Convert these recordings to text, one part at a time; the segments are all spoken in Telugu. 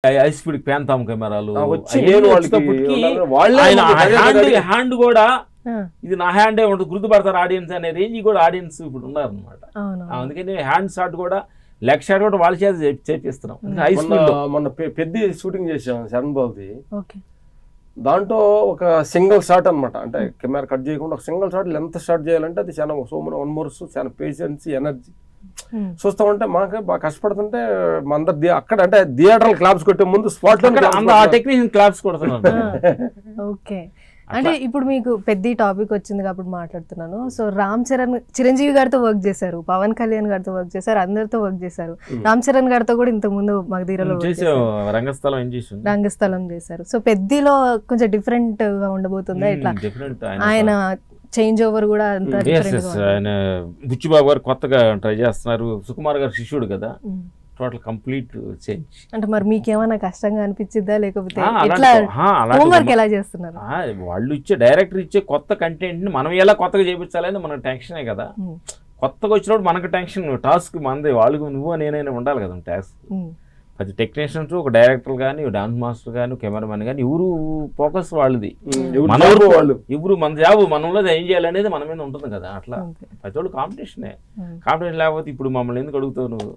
హై స్పీడ్ ప్యాంథామ్ కెమెరాలు వచ్చి నేను హ్యాండ్ కూడా ఇది నా హ్యాండే ఉంటుంది గుర్తుపడతారు ఆడియన్స్ అనే రేంజ్ కూడా ఆడియన్స్ ఇప్పుడు ఉన్నారు అనమాట. అందుకని హ్యాండ్ షాట్ కూడా లెగ్ షాట్ కూడా వాళ్ళ చేత చేపిస్తున్నాం. హై స్పీడ్ మొన్న పెద్ద షూటింగ్ చేసాం శరణ్ బాబుది. దాంట్లో ఒక సింగిల్ షాట్ అనమాట, అంటే కెమెరా కట్ చేయకుండా ఒక సింగిల్ షాట్ ఎంత షాట్ చేయాలంటే అది చాలా వన్ మోర్స్, చాలా పేషెన్స్, ఎనర్జీ చూస్తామంటే మాకు బాగా కష్టపడుతుంటే మా అందరు అక్కడ అంటే థియేటర్ క్లాప్స్ కొట్టే ముందు స్పాట్ లో టెక్నీషియన్ క్లాప్స్ కొడుతున్నారు. ఓకే, అంటే ఇప్పుడు మీకు పెద్ద టాపిక్ వచ్చింది కాబట్టి మాట్లాడుతున్నాను. సో రామ్ చరణ్, చిరంజీవి గారితో వర్క్ చేశారు, పవన్ కళ్యాణ్ గారితో వర్క్ చేశారు, అందరితో వర్క్ చేశారు. రామ్ చరణ్ గారితో కూడా ఇంతకు ముందు మగధీరలో రంగస్థలం చేశారు. సో పెద్దలో కొంచెం డిఫరెంట్ గా ఉండబోతుందా ఇట్లా? ఆయన చేంజ్ ఓవర్ కూడా అంత ఆయన బుచ్చిబాబు గారు కొత్తగా ట్రై చేస్తున్నారు, సుకుమార్ గారు శిష్యుడు కదా, టోటల్ కంప్లీట్ చేంజ్. అంటే మరి మీకేమైనా కష్టంగా అనిపించిద్దా, లేకపోతే హోంవర్క్ ఎలా చేస్తున్నారు? వాళ్ళు ఇచ్చే డైరెక్టర్ ఇచ్చే కొత్త కంటెంట్ ని మనం ఎలా కొత్తగా చేయించాలని మనకు టెన్షనే కదా. కొత్తగా వచ్చినప్పుడు మనకు టెన్షన్, టాస్క్ మనది, వాళ్ళకు నువ్వు నేనైనా ఉండాలి కదా టాస్క్. ప్రతి టెక్నీషియన్స్, ఒక డైరెక్టర్ కానీ, డాన్స్ మాస్టర్ కానీ, కెమెరామెన్ కానీ, ఎవరు ఫోకస్ వాళ్ళది, ఎవరు మన జాబ్ మనంలో ఏం చేయాలనేది మన మీద ఉంటుంది కదా. అట్లా ప్రతి వాళ్ళు కాంపిటీషనే. కాంపిటీషన్ లేకపోతే ఇప్పుడు మమ్మల్ని ఎందుకు అడుగుతావు నువ్వు?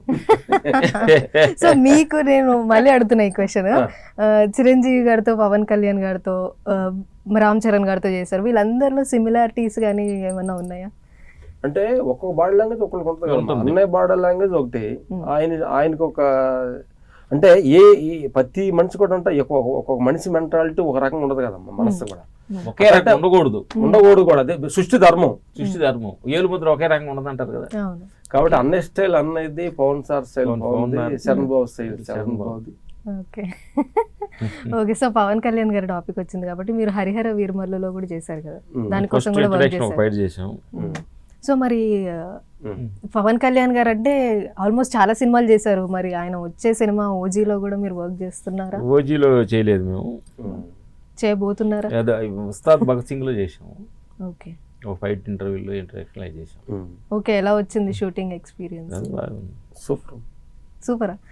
సో మీకు నేను మళ్ళీ అడుగుతున్నా ఈ క్వశ్చన్, చిరంజీవి గారితో, పవన్ కళ్యాణ్ గారితో, రామ్ చరణ్ గారితో చేశారు, వీళ్ళందరిలో సిమిలారిటీస్ కానీ ఏమన్నా ఉన్నాయా? అంటే ఒక్కొక్క బాడీ లాంగ్వేజ్ ఒక్కొక్కరికి ఉంటుంది. అన్నయ్య బాడీ లాంగ్వేజ్ ఒకటి, ఆయనకు ఒక అంటే ప్రతి మనిషి కూడా ఉంటా, ఒక్కొక్క మనిషి మెంటాలిటీ ఒక రకంగా ఉండదు కదమ్మా, మనసు కూడా ఒకే రకంగా ఉండకూడదు కూడా. అదే సృష్టి ధర్మం, ఏలు ముద్ర ఒకే రకంగా ఉండదు అంటారు కదా. కాబట్టి అన్నయ్య స్టైల్ అన్నది, పవన్ సార్ స్టైల్ బాగుంది, శరణ్ బాబు స్టైల్ శరణ్ బాబుది. Okay okay, so Pawan Kalyan గారి టాపిక్ వచ్చింది కాబట్టి మీరు హరిహర వీరమల్లులో కూడా చేశారు కదా, దానికోసం కూడా వర్క్ చేశారు. సో మరి పవన్ కళ్యాణ్ గారు అంటే ఆల్మోస్ట్ చాలా సినిమాలు చేశారు, మరి ఆయన వచ్చే సినిమా ఓజీలో కూడా మీరు వర్క్ చేస్తున్నారా? ఓజీలో చేయలేదు, మేము చేయబోతున్నారా? ఉస్తాద్ భగత్ సింగ్ లో చేసాము. ఓకే, ఒక ఫైట్ ఇంటర్వ్యూలో ఇంటరాక్షన్ చేసాం. ఓకే, ఎలా వచ్చింది షూటింగ్ ఎక్స్పీరియన్స్? సూపర్ సూపరా?